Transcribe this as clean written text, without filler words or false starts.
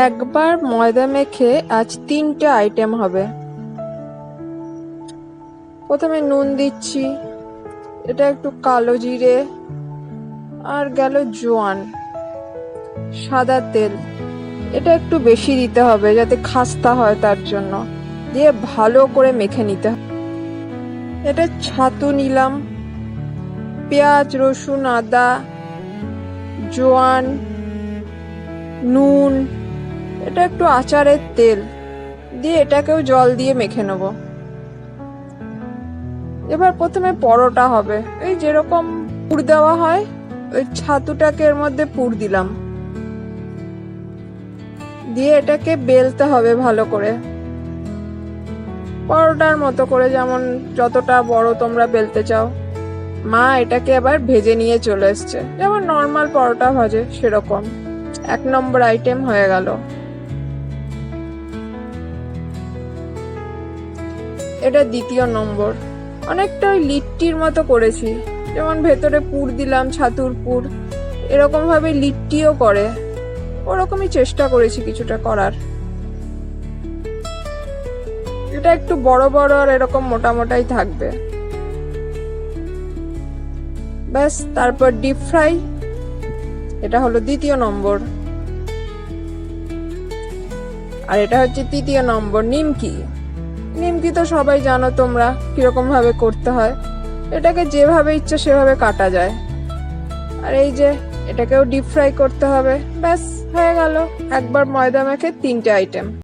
একবার ময়দা মেখে আজ 3টে আইটেম হবে। প্রথমে নুন দিচ্ছি, এটা একটু কালো জিরে, আর গেল জোয়ান, সাদা তেল, এটা একটু বেশি দিতে হবে যাতে খাস্তা হয়, তার জন্য দিয়ে ভালো করে মেখে নিতে হবে। এটা ছাতু নিলাম, পেঁয়াজ, রসুন, আদা, জোয়ান, নুন, এটা একটু আচারের তেল দিয়ে এটাকেও জল দিয়ে মেখে নেব। এবার প্রথমে পরোটা হবে, এই যেরকম পুর দেওয়া হয় ওই ছাতুটাকে এর মধ্যে পুর দিলাম, দিয়ে এটাকে বেলতে হবে ভালো করে, পরোটার মতো করে, যেমন যতটা বড় তোমরা বেলতে চাও। মা এটাকে আবার ভেজে নিয়ে চলে এসছে, যেমন নর্মাল পরোটা ভাজে সেরকম। 1 নম্বর আইটেম হয়ে গেল। এটা 2য় নম্বর, অনেকটা ওই লিট্টির মতো করেছি, যেমন ভেতরে পুর দিলাম ছাতুর পুর, এরকম ভাবে লিট্টিও করে, ওরকমই চেষ্টা করেছি কিছুটা করার। এটা একটু বড় বড় আর এরকম মোটা মোটাই থাকবে। ব্যাস, তারপর ডিপ ফ্রাই, এটা হলো 2য় নম্বর। আর এটা হচ্ছে 3য় নম্বর, নিমকি। নিমকি তো সবাই জানো তোমরা কিরকম ভাবে করতে হয়, এটাকে যেভাবে ইচ্ছা সেভাবে কাটা যায়। আর এই যে এটাকেও ডিপ ফ্রাই করতে হবে। ব্যাস হয়ে গেল একবার ময়দা মেখে 3টে আইটেম।